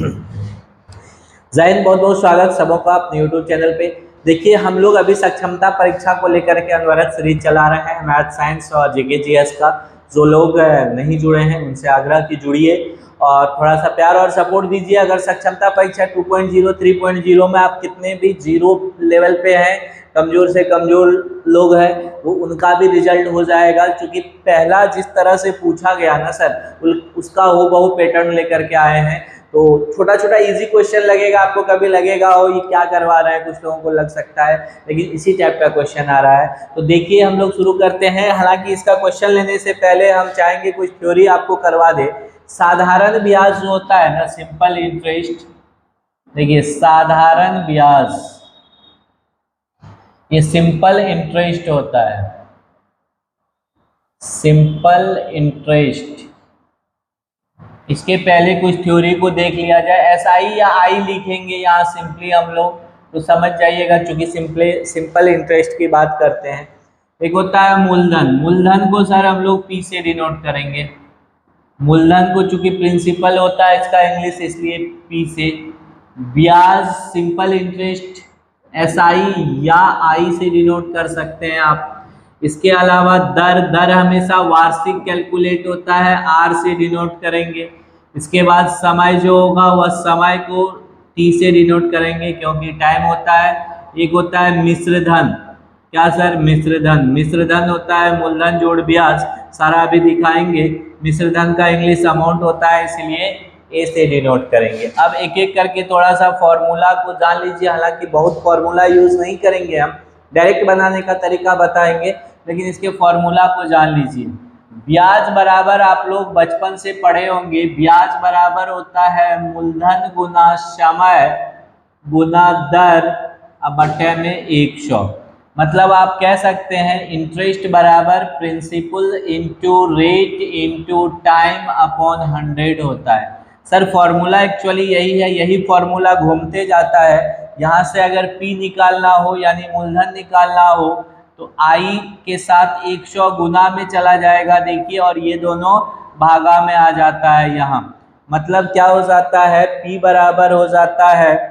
जय हिंद, बहुत बहुत स्वागत सबों का अपने YouTube चैनल पे। देखिए, हम लोग अभी सक्षमता परीक्षा को लेकर के अनवरत सीरीज चला रहे हैं मैथ साइंस और जीके जीएस का। जो लोग नहीं जुड़े हैं उनसे आग्रह की जुड़िए और थोड़ा सा प्यार और सपोर्ट दीजिए। अगर सक्षमता परीक्षा 2.0 3.0 में आप कितने भी जीरो लेवल पे हैं, कमजोर से कमजोर लोग हैं, वो उनका भी रिजल्ट हो जाएगा। क्योंकि पहला जिस तरह से पूछा गया ना सर, उसका वो पैटर्न लेकर के आए हैं। तो छोटा छोटा इजी क्वेश्चन लगेगा आपको, कभी लगेगा हो ये क्या करवा रहा है, कुछ लोगों को लग सकता है, लेकिन इसी टाइप का क्वेश्चन आ रहा है। तो देखिए, हम लोग शुरू करते हैं। हालांकि इसका क्वेश्चन लेने से पहले हम चाहेंगे कुछ थ्योरी आपको करवा दे। साधारण ब्याज जो होता है ना, सिंपल इंटरेस्ट, देखिए साधारण ब्याज ये सिंपल इंटरेस्ट होता है। सिंपल इंटरेस्ट, इसके पहले कुछ थ्योरी को देख लिया जाए। एसआई या आई लिखेंगे यहाँ सिंपली हम लोग, तो समझ जाइएगा, चूंकि सिंपल इंटरेस्ट की बात करते हैं। एक होता है मूलधन। मूलधन को सर हम लोग पी से डिनोट करेंगे। मूलधन को चूंकि प्रिंसिपल होता है इसका इंग्लिश, इसलिए पी से। ब्याज सिंपल इंटरेस्ट एसआई या आई से डिनोट कर सकते हैं आप। इसके अलावा दर हमेशा वार्षिक कैलकुलेट होता है, आर से डिनोट करेंगे। इसके बाद समय जो होगा वह समय को टी से डिनोट करेंगे, क्योंकि टाइम होता है। एक होता है मिश्र धन। क्या सर? मिश्र धन। मिश्र धन होता है मूलधन जोड़ ब्याज, सारा अभी दिखाएंगे। मिश्र धन का इंग्लिश अमाउंट होता है, इसलिए ए से डिनोट करेंगे। अब एक एक करके थोड़ा सा फॉर्मूला को जान लीजिए। हालांकि बहुत फॉर्मूला यूज नहीं करेंगे, हम डायरेक्ट बनाने का तरीका बताएंगे, लेकिन इसके फॉर्मूला को जान लीजिए। ब्याज बराबर, आप लोग बचपन से पढ़े होंगे, ब्याज बराबर होता है मूलधन गुना समय गुना दर बटे में 100। मतलब आप कह सकते हैं इंटरेस्ट बराबर principal into rate into time upon 100 होता है। सर फॉर्मूला एक्चुअली यही है, यही फॉर्मूला घूमते जाता है। यहाँ से अगर पी निकालना हो यानी मूलधन निकालना हो तो आई के साथ 100 गुना में चला जाएगा, देखिए, और ये दोनों भागा में आ जाता है यहाँ। मतलब क्या हो जाता है, P बराबर हो जाता है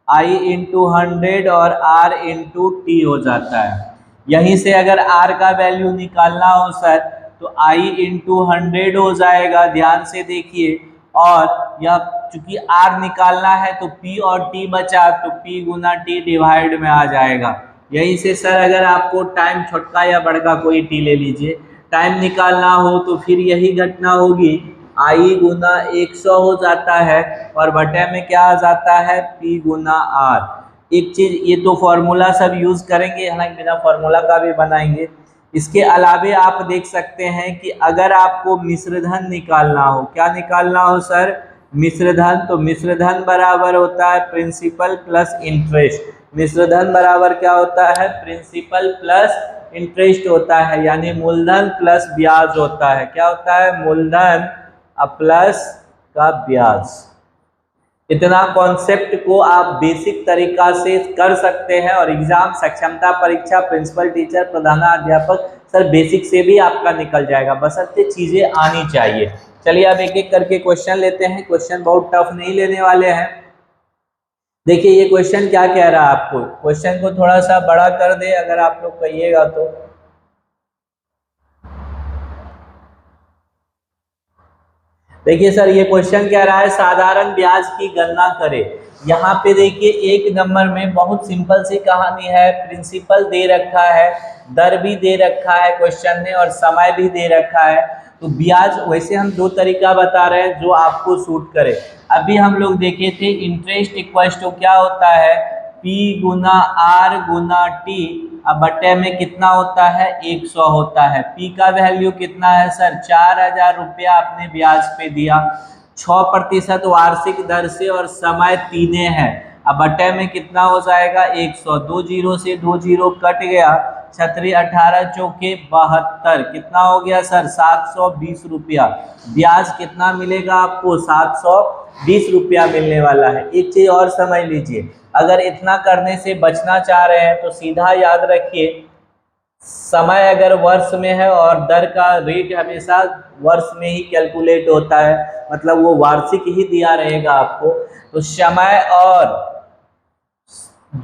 I इंटू 100 और R इंटू टी हो जाता है। यहीं से अगर R का वैल्यू निकालना हो सर तो I इंटू 100 हो जाएगा, ध्यान से देखिए। और यह चूंकि R निकालना है तो P और T बचा तो P गुना T डिवाइड में आ जाएगा। यहीं से सर अगर आपको टाइम छोटका या बड़का कोई टी ले लीजिए, टाइम निकालना हो तो फिर यही घटना होगी, आई गुना 100 हो जाता है और बटे में क्या आ जाता है, पी गुना आर। एक चीज, ये तो फॉर्मूला सब यूज करेंगे, हालांकि बिना फॉर्मूला का भी बनाएंगे। इसके अलावे आप देख सकते हैं कि अगर आपको मिश्रधन निकालना हो, क्या निकालना हो सर, मिश्रधन, तो मिश्रधन बराबर होता है प्रिंसिपल प्लस इंटरेस्ट। मिश्रधन बराबर क्या होता है, प्रिंसिपल प्लस इंटरेस्ट होता है, यानी मूलधन प्लस ब्याज होता है। क्या होता है, मूलधन प्लस का ब्याज। इतना कॉन्सेप्ट को आप बेसिक तरीका से कर सकते हैं और एग्जाम सक्षमता परीक्षा प्रिंसिपल टीचर प्रधानाध्यापक सर बेसिक से भी आपका निकल जाएगा, बशर्ते चीजें आनी चाहिए। चलिए अब एक एक करके क्वेश्चन लेते हैं। क्वेश्चन बहुत टफ नहीं लेने वाले हैं। देखिए ये क्वेश्चन क्या कह रहा है आपको, क्वेश्चन को थोड़ा सा बड़ा कर दे अगर आप लोग कहिएगा तो। देखिए सर ये क्वेश्चन कह रहा है साधारण ब्याज की गणना करें। यहाँ पे देखिए एक नंबर में बहुत सिंपल सी कहानी है, प्रिंसिपल दे रखा है, दर भी दे रखा है क्वेश्चन ने, और समय भी दे रखा है। तो ब्याज वैसे हम दो तरीका बता रहे हैं जो आपको सूट करे। अभी हम लोग देखे थे इंटरेस्ट इक्वल टू क्या होता है, P गुना R गुना T, अब बटे में कितना होता है, 100 होता है। P का वैल्यू कितना है सर, 4000 रुपया आपने ब्याज पे दिया, 6% वार्षिक दर से और समय 3 है। अब बटे में कितना हो जाएगा, 100, 2 जीरो से 2 जीरो कट गया, 36 18 चौके 72, कितना हो गया सर, 720 रुपया। ब्याज कितना मिलेगा आपको, 720 रुपया मिलने वाला है। एक चीज और समझ लीजिए, अगर इतना करने से बचना चाह रहे हैं तो सीधा याद रखिए समय अगर वर्ष में है और दर का रेट हमेशा वर्ष में ही कैलकुलेट होता है, मतलब वो वार्षिक ही दिया रहेगा आपको, तो समय और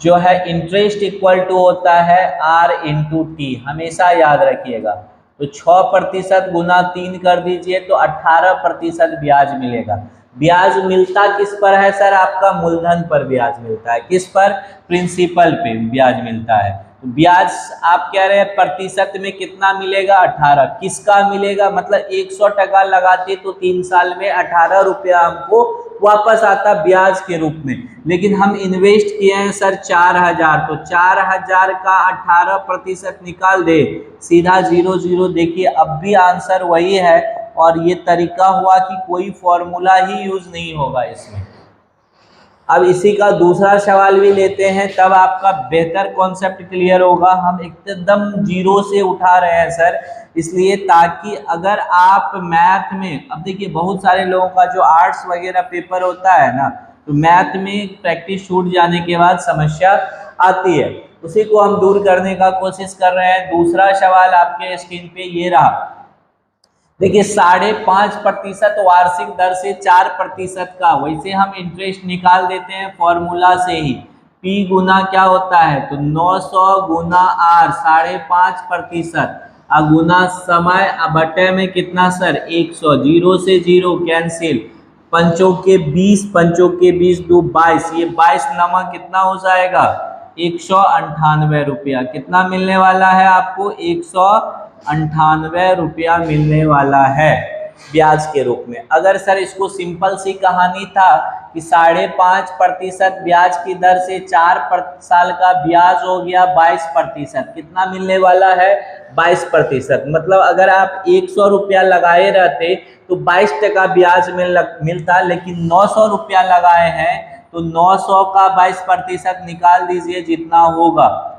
जो है इंटरेस्ट इक्वल टू होता है R इंटू टी, हमेशा याद रखिएगा। तो 6% गुना 3 कर दीजिए तो 18% ब्याज मिलेगा। ब्याज मिलता किस पर है सर? आपका मूलधन पर ब्याज मिलता है। किस पर? प्रिंसिपल पे ब्याज मिलता है। तो ब्याज आप कह रहे हैं प्रतिशत में कितना मिलेगा? 18। किसका मिलेगा? मतलब 100% लगाते तो 3 साल में 18 रुपया हमको वापस आता ब्याज के रूप में। लेकिन हम इन्वेस्ट किए हैं सर 4000, तो 4000 का 18% निकाल दे, सीधा 0 0। देखिए अब भी आंसर वही है, और ये तरीका हुआ कि कोई फॉर्मूला ही यूज नहीं होगा इसमें। अब इसी का दूसरा सवाल भी लेते हैं, तब आपका बेहतर कॉन्सेप्ट क्लियर होगा। हम एकदम जीरो से उठा रहे हैं सर, इसलिए ताकि अगर आप मैथ में, अब देखिए बहुत सारे लोगों का जो आर्ट्स वगैरह पेपर होता है ना, तो मैथ में प्रैक्टिस छूट जाने के बाद समस्या आती है, उसी को हम दूर करने का कोशिश कर रहे हैं। दूसरा सवाल आपके स्क्रीन पे ये रहा, देखिए 5.5% वार्षिक दर से 4% का, वैसे हम इंटरेस्ट निकाल देते हैं फॉर्मूला से ही। P गुना क्या होता है? तो 900 गुना R, 5.5% गुना समय बटे में कितना सर? 100। 0 से 0 कैंसिल, पंचों के 20, पंचों के 20 2 22, ये 22 नमा कितना हो जाएगा? 198 रुपया। कितना मिलने वाला है आपको? 198 रुपया मिलने वाला है ब्याज के रूप में। अगर सर इसको सिंपल सी कहानी था कि 5.5% ब्याज की दर से 4 साल का ब्याज हो गया 22%, कितना मिलने वाला है? 22%। मतलब अगर आप 100 रुपया लगाए रहते तो 22% ब्याज मिलता, लेकिन 900 रुपया लगाए हैं तो 900 का 22% निकाल दीजिए जितना होगा।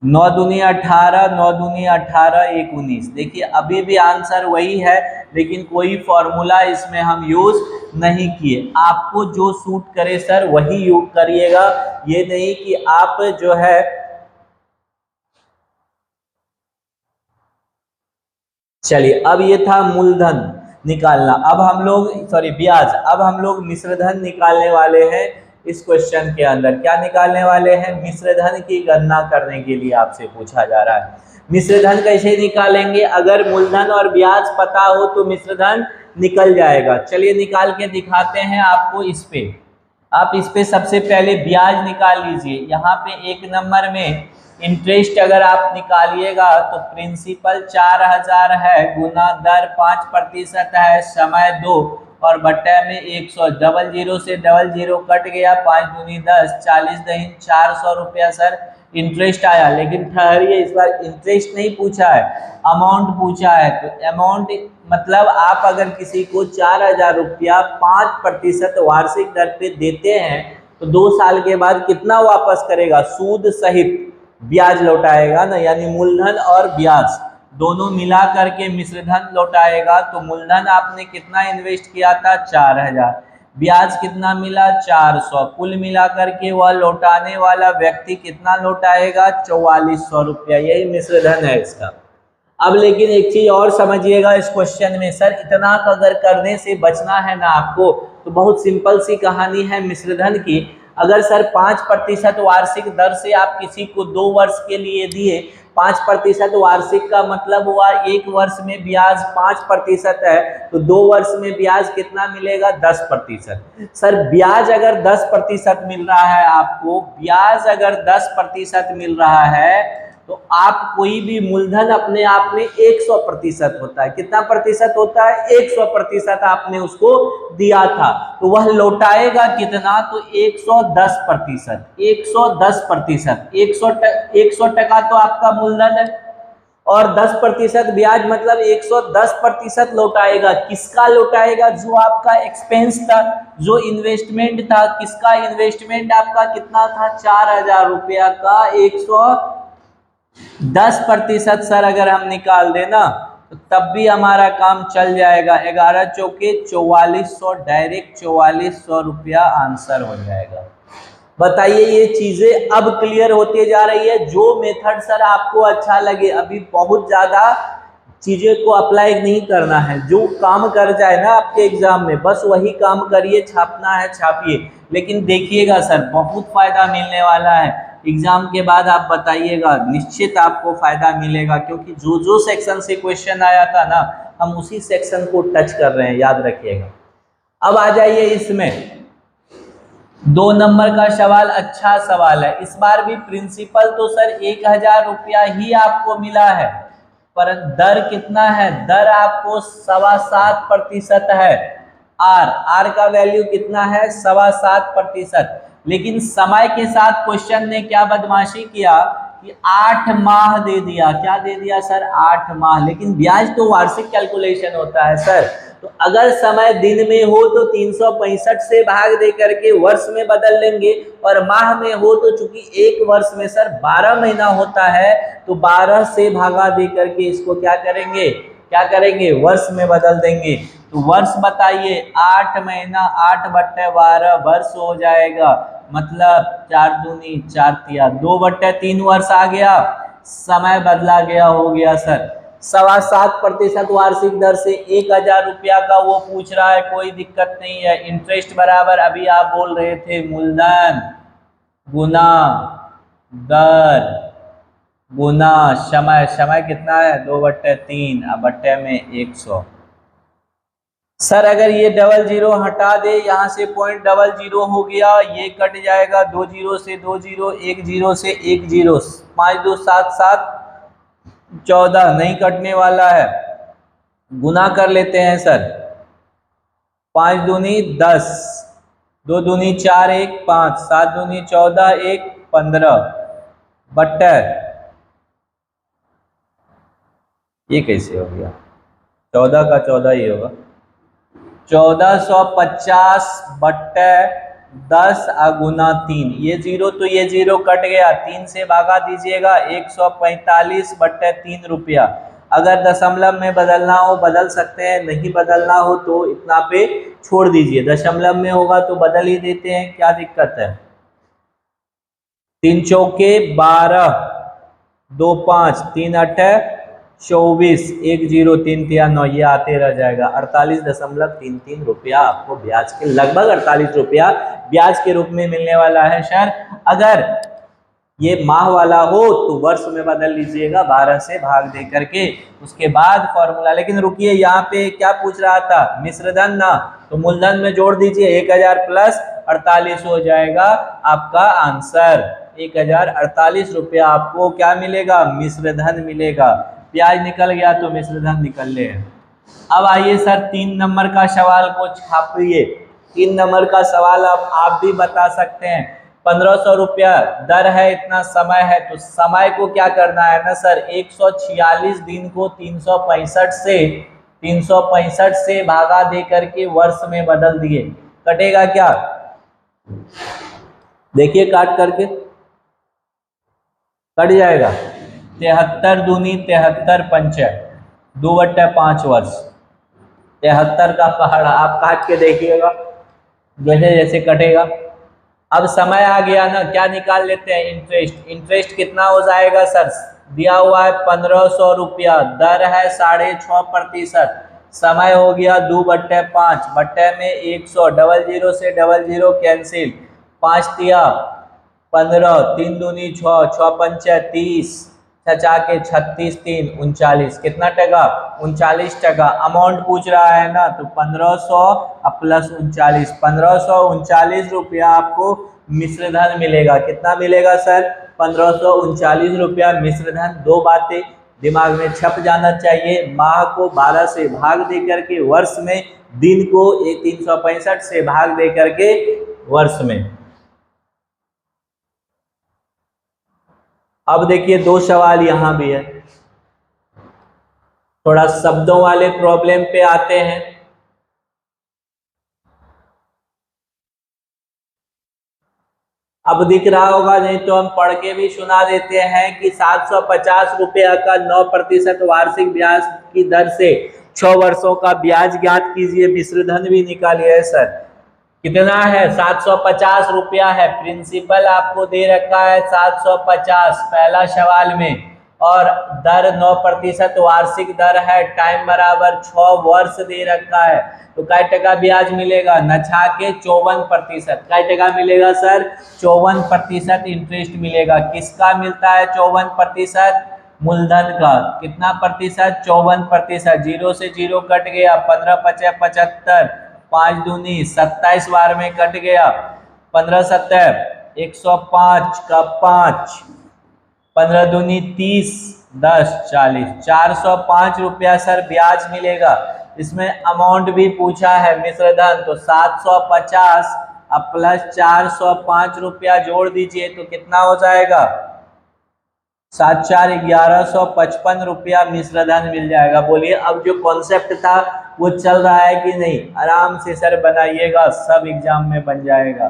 9 दूनी 18, 9 दूनी 18, 1 19। देखिए अभी भी आंसर वही है, लेकिन कोई फॉर्मूला इसमें हम यूज नहीं किए। आपको जो सूट करे सर वही यूज करिएगा, ये नहीं कि आप जो है, चलिए अब ये था मूलधन निकालना। अब हम लोग ब्याज, अब हम लोग मिश्रधन निकालने वाले हैं। इस क्वेश्चन के अंदर क्या निकालने वाले हैं? मिश्रधन की गणना करने के लिए आपसे पूछा जा रहा है। मिश्रधन कैसे निकालेंगे? अगर मूलधन और ब्याज पता हो तो मिश्रधन निकल जाएगा। चलिए निकाल के दिखाते हैं आपको। इस पे आप सबसे पहले ब्याज निकाल लीजिए। यहाँ पे 1 नंबर में इंटरेस्ट अगर आप निकालिएगा तो प्रिंसिपल 4000 है, गुना दर 5% है, समय 2 और बट्टे में 100। 00 से 00 कट गया, 5 दूनी 10, 40 दहीन 400 रुपया सर इंटरेस्ट आया। लेकिन ठहरिए, इस बार इंटरेस्ट नहीं पूछा है, अमाउंट पूछा है। तो अमाउंट मतलब आप अगर किसी को 4000 रुपया 5% वार्षिक दर पे देते हैं तो 2 साल के बाद कितना वापस करेगा? सूद सहित ब्याज लौटाएगा ना, यानी मूलधन और ब्याज दोनों मिला करके मिश्रधन लौटाएगा। तो मूलधन आपने कितना इन्वेस्ट किया था? 4000, ब्याज कितना मिला? 400, कुल मिला करके वह लौटाने वाला व्यक्ति कितना लौटाएगा? 4400 रुपया। यही मिश्रधन है इसका। अब लेकिन एक चीज और समझिएगा इस क्वेश्चन में, सर इतना अगर करने से बचना है ना आपको, तो बहुत सिंपल सी कहानी है मिश्रधन की। अगर सर 5% वार्षिक दर से आप किसी को 2 वर्ष के लिए दिए, 5% वार्षिक का मतलब हुआ 1 वर्ष में ब्याज 5% है, तो 2 वर्ष में ब्याज कितना मिलेगा? 10%। सर ब्याज अगर 10% मिल रहा है आपको, ब्याज अगर 10% मिल रहा है, तो आप कोई भी मूलधन अपने आप में 100% होता है। कितना प्रतिशत होता है? 100% आपने उसको दिया था, तो वह लौटाएगा कितना? तो 110%। 110%, 100% तो आपका मूलधन है और 10% ब्याज, मतलब 110% लौटाएगा। किसका लौटाएगा? जो आपका एक्सपेंस था, जो इन्वेस्टमेंट था। किसका इन्वेस्टमेंट आपका कितना था? 4000 रुपया का 110% सर अगर हम निकाल देना तो तब भी हमारा काम चल जाएगा। 11 चौके 4400, डायरेक्ट 4400 रुपया आंसर हो जाएगा। बताइए ये चीजें अब क्लियर होती जा रही है। जो मेथड सर आपको अच्छा लगे, अभी बहुत ज्यादा चीजें को अप्लाई नहीं करना है, जो काम कर जाए ना आपके एग्जाम में बस वही काम करिए, छापना है छापिए। लेकिन देखिएगा सर बहुत फायदा मिलने वाला है एग्जाम के बाद, आप बताइएगा निश्चित आपको फायदा मिलेगा, क्योंकि जो जो सेक्शन से क्वेश्चन आया था ना हम उसी सेक्शन को टच कर रहे हैं, याद रखिएगा। अब आ जाइए इसमें 2 नंबर का सवाल, अच्छा सवाल है। इस बार भी प्रिंसिपल तो सर 1000 रुपया ही आपको मिला है, पर दर कितना है, दर आपको 7.25% है। आर का वैल्यू कितना है, 7.25%। लेकिन समय के साथ क्वेश्चन ने क्या बदमाशी किया कि 8 माह दे दिया। क्या दे दिया सर, 8 माह। लेकिन ब्याज तो वार्षिक कैलकुलेशन होता है सर, तो अगर समय दिन में हो तो 365 से भाग दे करके वर्ष में बदल लेंगे, और माह में हो तो चूंकि एक वर्ष में सर 12 महीना होता है तो 12 से भागा दे करके इसको क्या करेंगे वर्ष में बदल देंगे। तो वर्ष बताइए, 8 महीना 8/12 वर्ष हो जाएगा, मतलब 4 दूनी 4 तिया 2/3 वर्ष आ गया, समय बदला गया, हो गया सर 7.25% वार्षिक दर से 1000 रुपया का वो पूछ रहा है, कोई दिक्कत नहीं है। इंटरेस्ट बराबर अभी आप बोल रहे थे मूलधन गुना दर गुना समय, समय कितना है 2/3, अब बट्टे में 100। सर अगर ये 00 हटा दे, यहाँ से पॉइंट 00 हो गया, ये कट जाएगा, 2 0 से 2 0, 1 0 से 1 0, 5 2 7 7 14 नहीं कटने वाला है, गुना कर लेते हैं सर। 5 दूनी 10, 2 दूनी 4 1 5, 7 दूनी 14 1 15 बट्टे, ये कैसे हो गया, 14 का 14 ही होगा, 1450 बट्टे 10 गुना 3, ये 0 तो ये 0 कट गया, 3 से भागा दीजिएगा, 145/3 रुपया। अगर दशमलव में बदलना हो बदल सकते हैं, नहीं बदलना हो तो इतना पे छोड़ दीजिए, दशमलव में होगा तो बदल ही देते हैं, क्या दिक्कत है। 3 चौके 12, 2 5, 3 8 24, 1 0 3 तिया 9, ये आते रह जाएगा। 48.33 रुपया आपको ब्याज के, लगभग 48 रुपया ब्याज के रूप में मिलने वाला है सर। अगर ये माह वाला हो तो वर्ष में बदल लीजिएगा 12 से भाग दे करके, उसके बाद फॉर्मूला। लेकिन रुकिए, यहाँ पे क्या पूछ रहा था, मिश्रधन ना, तो मूलधन में जोड़ दीजिए, 1000 प्लस 48 हो जाएगा आपका आंसर। 1048 रुपया आपको क्या मिलेगा, मिश्रधन मिलेगा। ब्याज निकल गया तो मिश्रधन निकल ले। अब आइए सर 3 नंबर का सवाल को छापिए। 3 नंबर का सवाल अब आप भी बता सकते हैं। 1500 रुपया दर है, इतना समय है, तो समय को क्या करना है ना सर, 146 दिन को 365 से भागा दे करके वर्ष में बदल दिए। कटेगा क्या, देखिए काट करके कट जाएगा, 73 दूनी 73 पंचे 2/5 वर्ष, 73 का पहाड़ा आप काट के देखिएगा जैसे जैसे कटेगा। अब समय आ गया ना, क्या निकाल लेते हैं, इंटरेस्ट। इंटरेस्ट कितना हो जाएगा सर, दिया हुआ है 1500 रुपया, दर है 6.5%, समय हो गया 2/5, बट्टे में 100, 00 से 00 कैंसिल, 5 तिया 15, 3 दूनी 6, 6 पंचे 30, 6 के 36, 3 39, कितना टका 39 टका। अमाउंट पूछ रहा है ना, तो 1500 प्लस 39, 1539 रुपया आपको मिश्रधन मिलेगा। कितना मिलेगा सर, 1539 रुपया मिश्रधन। 2 बातें दिमाग में छप जाना चाहिए, माह को 12 से भाग दे करके वर्ष में, दिन को 365 से भाग दे करके वर्ष में। अब देखिए 2 सवाल यहां भी है, थोड़ा शब्दों वाले प्रॉब्लम पे आते हैं। अब दिख रहा होगा, नहीं तो हम पढ़ के भी सुना देते हैं कि 750 रुपया का 9% वार्षिक ब्याज की दर से 6 वर्षों का ब्याज ज्ञात कीजिए, मिश्रधन भी निकालिए सर। कितना है 750 रुपया है। प्रिंसिपल आपको दे रखा है 750 पहला सवाल में, और दर 9% वार्षिक दर है, टाइम बराबर 6 वर्ष दे रखा है। तो कै टका ब्याज मिलेगा, नछा के 54%। कै टका मिलेगा सर, 54% इंटरेस्ट मिलेगा। किसका मिलता है 54%? मूलधन का। कितना प्रतिशत? 54%। जीरो से जीरो कट गया, 15 पचे 75, 5 दूनी 27 बार में कट गया, 15 सत्तर 105 का 5, 15 दूनी 30, 10 40, 405 रुपया सर ब्याज मिलेगा। इसमें अमाउंट भी पूछा है मिश्र धन, तो 750 अब प्लस 405 रुपया जोड़ दीजिए तो कितना हो जाएगा? 7 4 1155 रुपया मिश्र धन मिल जाएगा। बोलिए अब जो कॉन्सेप्ट था वो चल रहा है कि नहीं? आराम से सर बनाइएगा, सब एग्जाम में बन जाएगा,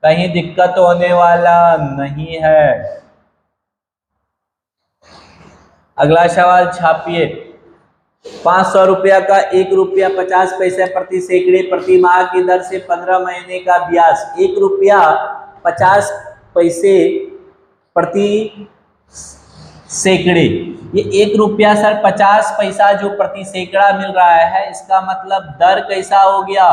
कहीं दिक्कत होने वाला नहीं है। अगला सवाल छापिए। 500 रुपया का 1 रुपया 50 पैसे प्रति सैकड़े प्रति माह की दर से 15 महीने का ब्याज। 1 रुपया 50 पैसे प्रति सैकड़े, ये 1 रुपया सर 50 पैसा जो प्रति सैकड़ा मिल रहा है, इसका मतलब दर कैसा हो गया?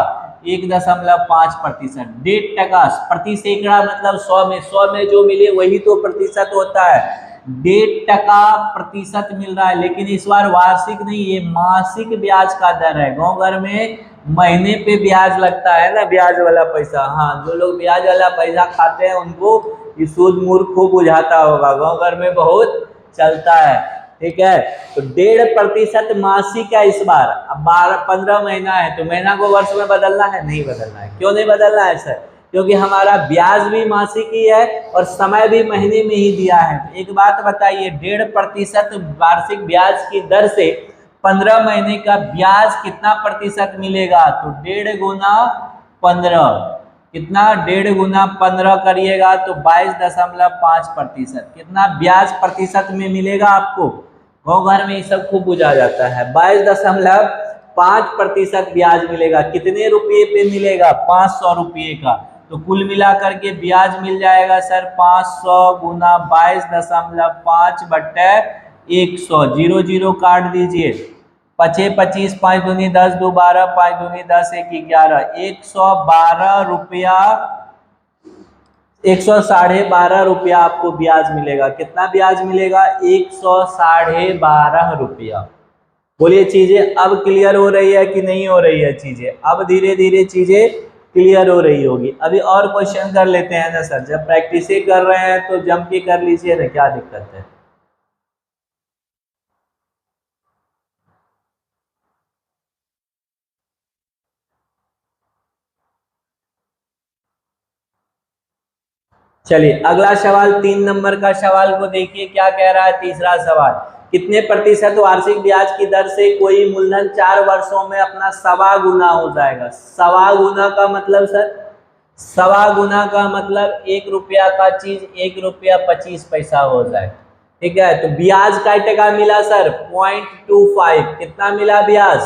1.5%। 1.5% प्रति सैकड़ा मतलब 100 में, 100 में जो मिले वही तो प्रतिशत होता है। 1.5% मिल रहा है, लेकिन इस बार वार्षिक नहीं, ये मासिक ब्याज का दर है। गाँव घर में महीने पे ब्याज लगता है ना, ब्याज वाला पैसा। हाँ, जो लोग ब्याज वाला पैसा खाते हैं उनको ये सूद मूर्ख खूब बुझाता होगा, गाँव घर में बहुत चलता है। ठीक है, तो 1.5% मासिक है इस बार। अब 15 महीना है तो महीना को वर्ष में बदलना है? नहीं बदलना है। क्यों नहीं बदलना है सर? क्योंकि हमारा ब्याज भी मासिक ही है और समय भी महीने में ही दिया है। तो एक बात बताइए, 1.5% वार्षिक ब्याज की दर से 15 महीने का ब्याज कितना प्रतिशत मिलेगा? तो 1.5 गुना 15, कितना? 1.5 गुना 15 करिएगा तो 22.5%। कितना ब्याज प्रतिशत में मिलेगा आपको? गाँव घर में ये सब खूब बुझा जाता है। 22.5% ब्याज मिलेगा। कितने रुपये पे मिलेगा? 500 रुपये का। तो कुल मिलाकर के ब्याज मिल जाएगा सर 500 गुना 22.5 बट्टे 100। 0 0 काट दीजिए, 5 25, 5 दूनी 10, 2 12, 5 दूनी 10, 1 11, 112 रुपया, 112.5 रुपया आपको ब्याज मिलेगा। कितना ब्याज मिलेगा? 112.5 रुपया। बोलिए चीजें अब क्लियर हो रही है कि नहीं हो रही है? चीजें अब धीरे धीरे चीजें क्लियर हो रही होगी। अभी और क्वेश्चन कर लेते हैं ना सर, जब प्रैक्टिस कर रहे हैं तो जम के कर लीजिए ना, क्या दिक्कत है? चलिए अगला सवाल 3 नंबर का सवाल को देखिए, क्या कह रहा है? तीसरा सवाल, कितने प्रतिशत वार्षिक ब्याज की दर से कोई मूलधन 4 वर्षों में अपना 1.25 गुना हो जाएगा? 1.25 गुना का मतलब सर, 1.25 गुना का मतलब 1 रुपया का चीज 1 रुपया 25 पैसा हो जाए। ठीक है, तो ब्याज कै टका मिला सर? 0.25। कितना मिला ब्याज?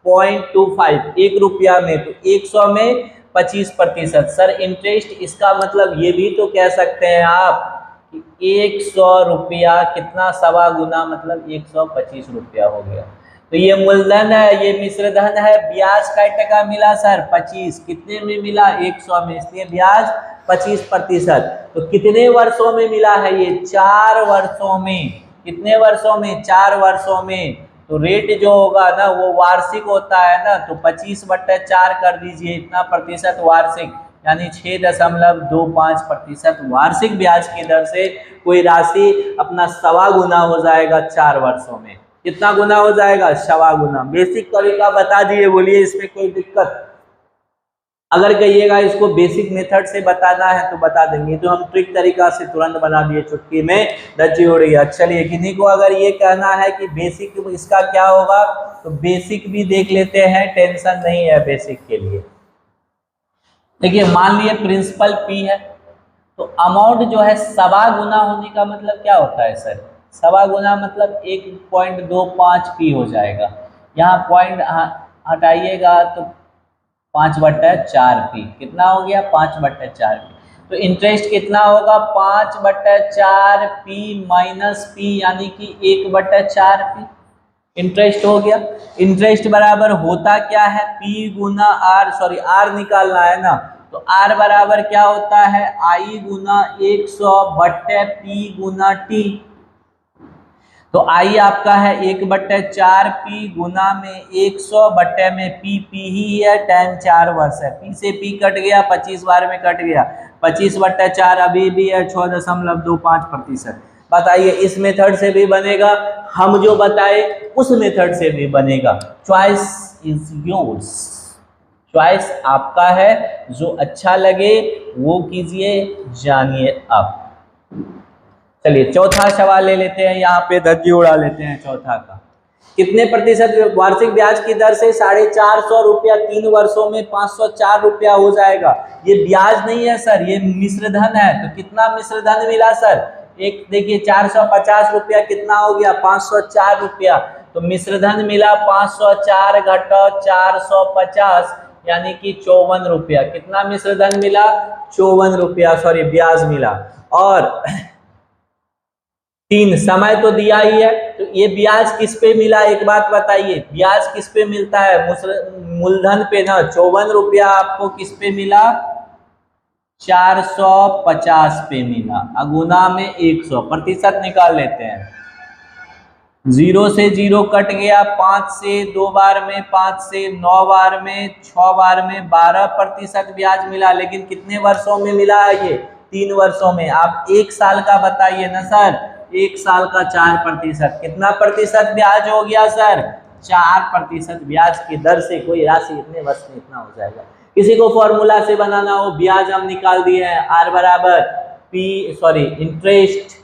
0.25 1 रुपया में, तो 100 में 25%। सर इंटरेस्ट, इसका मतलब ये भी तो कह सकते हैं आप कि 100 रुपया कितना 1.25 गुना मतलब 125 रुपया हो गया। तो ये मूलधन है, ये मिश्र धन है। ब्याज कै टका मिला सर? 25। कितने में मिला? 100 में, इसलिए ब्याज 25%। तो कितने वर्षों में मिला है ये? 4 वर्षों में। कितने वर्षों में? 4 वर्षों में। तो रेट जो होगा ना वो वार्षिक होता है ना, तो 25/4 कर दीजिए, इतना प्रतिशत वार्षिक, यानी 6.25% वार्षिक ब्याज की दर से कोई राशि अपना 1.25 गुना हो जाएगा 4 वर्षों में। कितना गुना हो जाएगा? 1.25 गुना। बेसिक तरीका बता दिए, बोलिए इसमें कोई दिक्कत? अगर कहिएगा इसको बेसिक मेथड से बताना है तो बता देंगे, तो हम ट्रिक तरीका से तुरंत बना दिए, चुटकी में दर्जी हो रही है। चलिए किन्हीं को अगर ये कहना है कि बेसिक इसका क्या होगा तो बेसिक भी देख लेते हैं, टेंशन नहीं है बेसिक के लिए। देखिए मान लिए प्रिंसिपल P है, तो अमाउंट जो है 1.25 गुना होने का मतलब क्या होता है सर? 1.25 गुना मतलब 1.25 P हो जाएगा। यहाँ पॉइंट हटाइएगा तो 5/4p कितना हो गया 5/4p। तो इंटरेस्ट कितना होगा 5/4p माइनस p यानी कि 1/4p इंटरेस्ट हो गया। इंटरेस्ट बराबर होता क्या है p गुना r, सॉरी r निकालना है ना, तो r बराबर क्या होता है i Guna 100/p Guna t। तो i आपका है 1/4p गुना में 100 में p ही है, tan 4 वर्ष है, p से p कट गया, 25 बार में कट गया, 25/4 अभी भी है 6.25%। बताइए इस मेथड से भी बनेगा, हम जो बताए उस मेथड से भी बनेगा। चॉइस इज योर्स, चॉइस आपका है, जो अच्छा लगे वो कीजिए, जानिए आप। चलिए चौथा सवाल ले लेते हैं, यहाँ पे धज्जी उड़ा लेते हैं चौथा का। कितने प्रतिशत वार्षिक ब्याज की दर से 450 रुपया 3 वर्षों में 504 रुपया हो जाएगा। ये ब्याज नहीं है सर, ये मिश्र धन है। तो कितना मिश्र धन मिला सर, एक देखिए 450 रुपया कितना हो गया 504 रुपया, तो मिश्र धन मिला 504 घटा 450 यानी कि 54 रुपया। कितना मिश्र धन मिला 54 रुपया, सॉरी ब्याज मिला। और 3 समय तो दिया ही है, तो ये ब्याज किस पे मिला एक बात बताइए, ब्याज किस पे मिलता है मूलधन पे ना। 54 रुपया आपको किस पे मिला 450 पे मिला, अगुना में 100, प्रतिशत निकाल लेते हैं। 0 से 0 कट गया, 5 से 2 बार में, 5 से 9 बार में, 6 बार में 12% ब्याज मिला। लेकिन कितने वर्षों में मिला है ये 3 वर्षों में। आप 1 साल का बताइए ना सर, 1 साल का 4%, कितना प्रतिशत ब्याज हो गया सर 4% ब्याज की दर से कोई राशि इतने वर्ष में इतना हो जाएगा। किसी को फॉर्मूला से बनाना हो, ब्याज हम निकाल दिए हैं, आर बराबर पी, सॉरी इंटरेस्ट,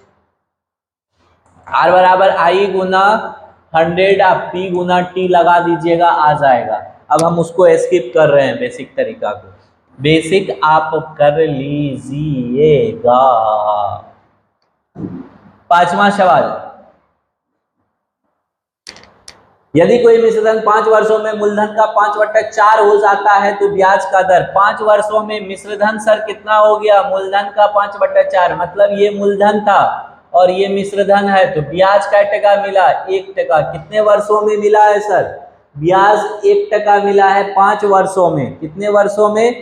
आर बराबर आई गुना 100, आप पी गुना टी लगा दीजिएगा, आ जाएगा। अब हम उसको स्किप कर रहे हैं, बेसिक तरीका को, बेसिक आप कर लीजिएगा। 5वां सवाल, यदि कोई मिश्रधन 5 वर्षों में मूलधन का 5/4 हो जाता है तो ब्याज का दर 5 वर्षों में मिश्रधन सर कितना हो गया मूलधन का 5/4, मतलब ये मूलधन था और ये मिश्रधन है, तो ब्याज का टका मिला 1%। कितने वर्षों में मिला है सर, ब्याज 1% मिला है 5 वर्षों में। कितने वर्षों में,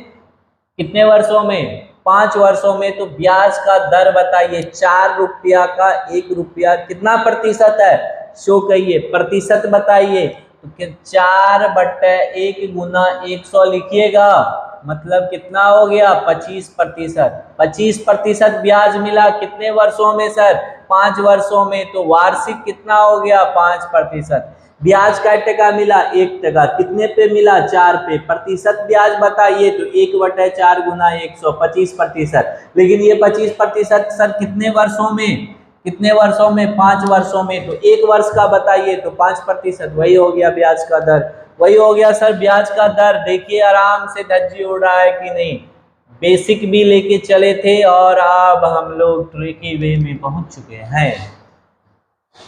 कितने वर्षों में 5 वर्षों में। तो ब्याज का दर बताइए, 4 रुपया का 1 रुपया कितना प्रतिशत है, शो कहिए प्रतिशत बताइए। तो 4/1 गुना 100 लिखिएगा, मतलब कितना हो गया 25%। 25% ब्याज मिला कितने वर्षों में सर 5 वर्षों में, तो वार्षिक कितना हो गया 5%। ब्याज का टका मिला 1%, कितने पे मिला 4 पे। प्रतिशत ब्याज बताइए, तो 1/4 गुना 100 25%। लेकिन ये 25% सर कितने वर्षों में, कितने वर्षों में 5 वर्षों में, तो 1 वर्ष का बताइए तो 5%, वही हो गया ब्याज का दर, वही हो गया सर ब्याज का दर। देखिए आराम से धज्जी उड़ रहा है कि नहीं, बेसिक भी लेके चले थे और अब हम लोग ट्रिकी वे में पहुंच चुके हैं।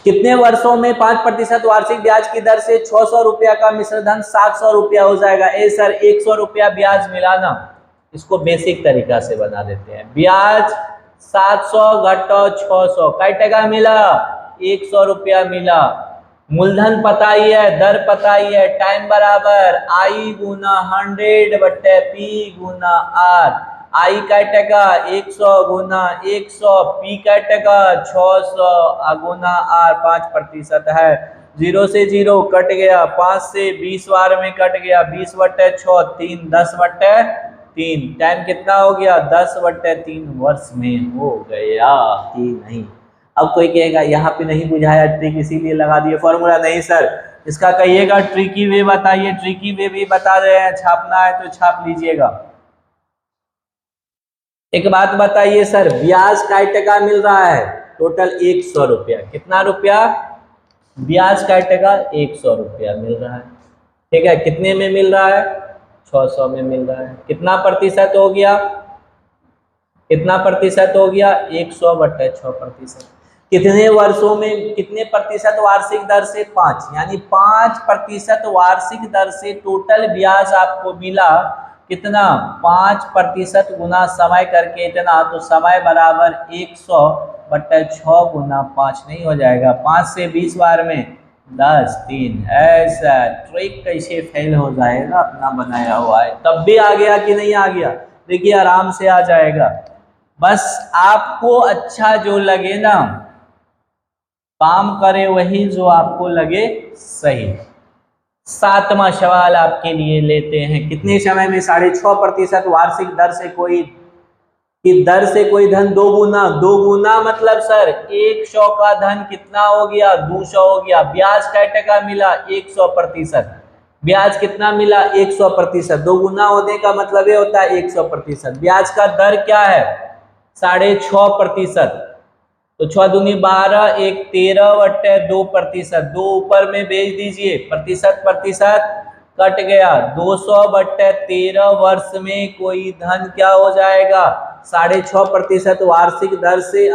कितने वर्षों में 5% वार्षिक ब्याज की दर से 600 रुपया का मिश्रधन 700 रुपया हो जाएगा। ए सर 100 रुपया ब्याज मिला ना, इसको बेसिक तरीका से बना देते हैं। ब्याज 700 घटो 600 कै टका मिला 100 रुपया मिला। मूलधन पता ही है, दर पता ही है, टाइम बराबर आई गुना 100/p गुना आर। आई का टका 100 गुना 100, पी का टका 600 गुना आर 5% है। 0 से 0 कट गया, 5 से 20 बार में कट गया, 20/6 3 10/3, टाइम कितना हो गया 10/3 वर्ष में हो गया कि नहीं। अब कोई कहेगा यहाँ पे नहीं बुझाया ट्रिक इसीलिए लगा दिए फॉर्मूला, नहीं सर, इसका कहिएगा ट्रिकी वे बताइए, ट्रिकी वे भी बता रहे हैं, छापना है तो छाप लीजिएगा। एक बात बताइए सर, ब्याज का टका मिल रहा है टोटल 100 रुपया, कितना रुपया ब्याज का टका 100 रुपया मिल रहा है, ठीक है। कितने में मिल रहा है 600 में मिल रहा है। कितना प्रतिशत हो गया, कितना प्रतिशत हो गया 100/6%। कितने वर्षों में कितने प्रतिशत वार्षिक दर से? 5, यानी 5% वार्षिक दर से टोटल ब्याज आपको मिला। कितना? 5% गुना समय करके इतना, तो समय बराबर 100/6 गुना 5 नहीं हो जाएगा? 5 से 20 बार में 10, 3। ऐसा ट्रिक कैसे फेल हो जाएगा? अपना बनाया हुआ है। तब भी आ गया कि नहीं आ गया? देखिए आराम से आ जाएगा। बस आपको अच्छा जो लगे ना, काम करे वही जो आपको लगे सही। 7वां सवाल आपके लिए लेते हैं। कितने समय में 6.5% वार्षिक दर से कोई धन 2 गुना? 2 गुना मतलब सर 100 का धन कितना हो गया? 200 हो गया। ब्याज कै टका मिला? 100%। ब्याज कितना मिला? 100%। 2 गुना होने का मतलब ये होता है 100%। ब्याज का दर क्या है? 6.5%। तो 6 दूनी 12, 1 13/2%। 2 ऊपर में भेज दीजिए, प्रतिशत कट गया। 200/13 वर्ष में कोई धन क्या हो जाएगा? 6.5% वार्षिक दर से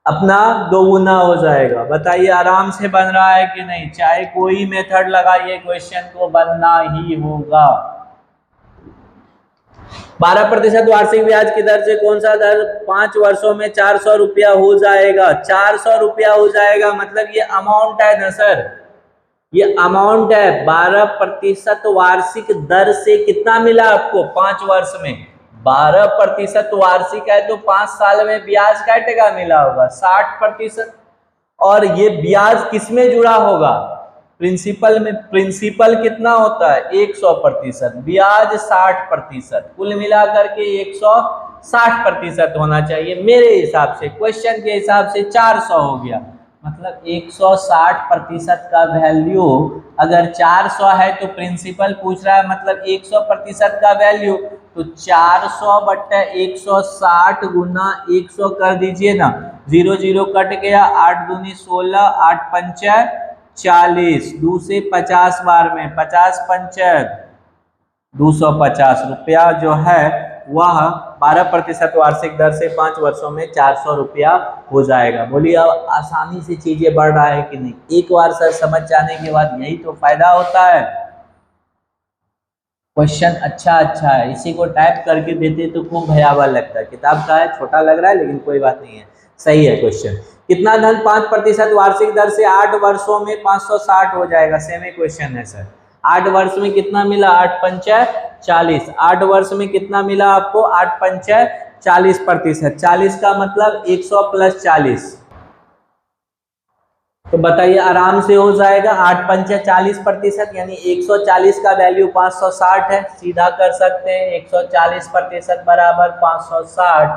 अपना 2 गुना हो जाएगा। बताइए आराम से बन रहा है कि नहीं? चाहे कोई मेथड लगाइए, क्वेश्चन को बनना ही होगा। 12% वार्षिक ब्याज की दर से कौन सा दर 5 वर्षों में 400 रुपया हो जाएगा? 400 रुपया हो जाएगा, मतलब ये अमाउंट है ना सर, ये अमाउंट है। 12% वार्षिक दर से कितना मिला आपको 5 वर्ष में? 12% वार्षिक है तो 5 साल में ब्याज कै टका मिला होगा? 60%। और ये ब्याज किस में जुड़ा होगा? प्रिंसिपल में। प्रिंसिपल कितना होता है? 100%। ब्याज 60%। कुल मिलाकर के 160% होना चाहिए मेरे हिसाब से। क्वेश्चन के हिसाब से 400 हो गया, मतलब 160% का वैल्यू। अगर 400 है तो प्रिंसिपल पूछ रहा है, मतलब 100% का वैल्यू, तो 400/160 गुना 100 कर दीजिए ना। 0 0 कट गया, 8 दूनी 16, 8 पंचा 40, 2 से 50 बार में 50 पंचा 250 रुपया जो है वह 12% वार्षिक दर से 5 वर्षों में 400 रुपया हो जाएगा। बोलिए अब आसानी से चीजें बढ़ रहा है कि नहीं? एक बार सर समझ जाने के बाद यही तो फायदा होता है। क्वेश्चन अच्छा है, इसी को टाइप करके देते तो खूब भयावह लगता है। किताब का है, छोटा लग रहा है, लेकिन कोई बात नहीं है, सही है क्वेश्चन। कितना धन 5% वार्षिक दर से 8 वर्षों में 560 हो जाएगा? सेमी क्वेश्चन है सर। 8 वर्ष में कितना मिला? 8 पंचा 40। 8 वर्ष में कितना मिला आपको? 8 पंचा 40%। 40 का मतलब 100 + 40, तो बताइए आराम से हो जाएगा। 8 पंचा 40%, यानी 140 का वैल्यु 560 है। सीधा कर सकते हैं, 140% बराबर 560,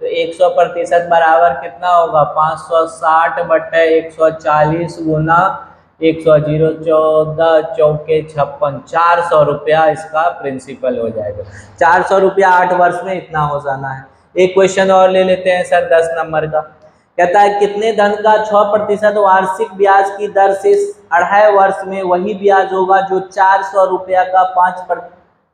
तो 100% बराबर कितना होगा? 560/140 गुना 100, 0 14 चौके 56, 400 रुपया इसका प्रिंसिपल हो जाएगा। 400 रुपया 8 वर्ष में इतना हो जाना है। एक क्वेश्चन और ले लेते हैं सर, 10 नंबर का। कहता है कितने धन का 6% वार्षिक ब्याज की दर से 2.5 वर्ष में वही ब्याज होगा जो 400 रुपया का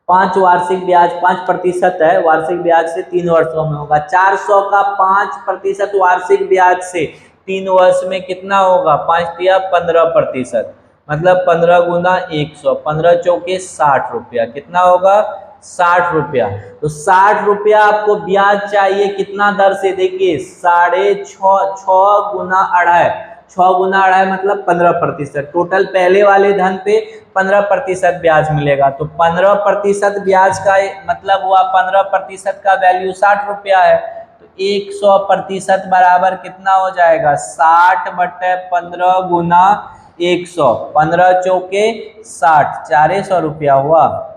5 वार्षिक ब्याज 5% है, वार्षिक ब्याज से 3 वर्षों में होगा। 400 का 5% वार्षिक ब्याज से 3 वर्ष में कितना होगा? 5 या 15%, मतलब 15 गुना 100, 15 चौके 60 रुपया। कितना होगा? 60 रुपया। तो 60 रुपया आपको ब्याज चाहिए कितना दर से? देखिए 6.5 गुना 2.5, 6 गुना 2.5 मतलब 15%। टोटल पहले वाले धन पे 15% ब्याज मिलेगा, तो 15% ब्याज का मतलब हुआ 15% का वैल्यू 60 रुपया है, तो 100% बराबर कितना हो जाएगा? 60/15 गुना 100, 15 चौके 60, 400 रुपया हुआ।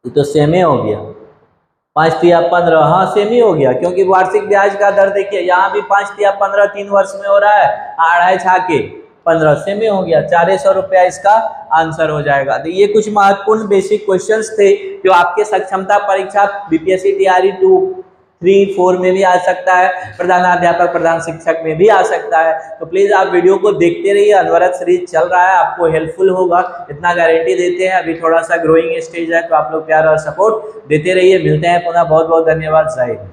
ये तो सेमे हो गया। 5 या 15, हाँ सेम ही हो गया, क्योंकि वार्षिक ब्याज का दर देखिए यहाँ भी 5 या 15 3 वर्ष में हो रहा है, 2.5 छाके 15, सेम ही हो गया। 400 रुपया इसका आंसर हो जाएगा। तो ये कुछ महत्वपूर्ण बेसिक क्वेश्चंस थे जो आपके सक्षमता परीक्षा बीपीएससी तैयारी 2, 3, 4 में भी आ सकता है, प्रधानाध्यापक प्रधान शिक्षक में भी आ सकता है। तो प्लीज आप वीडियो को देखते रहिए, अनवरत सीरीज चल रहा है, आपको हेल्पफुल होगा, इतना गारंटी देते हैं। अभी थोड़ा सा ग्रोइंग स्टेज है, तो आप लोग प्यार और सपोर्ट देते रहिए। मिलते हैं पुनः, बहुत बहुत धन्यवाद। जय हिंद।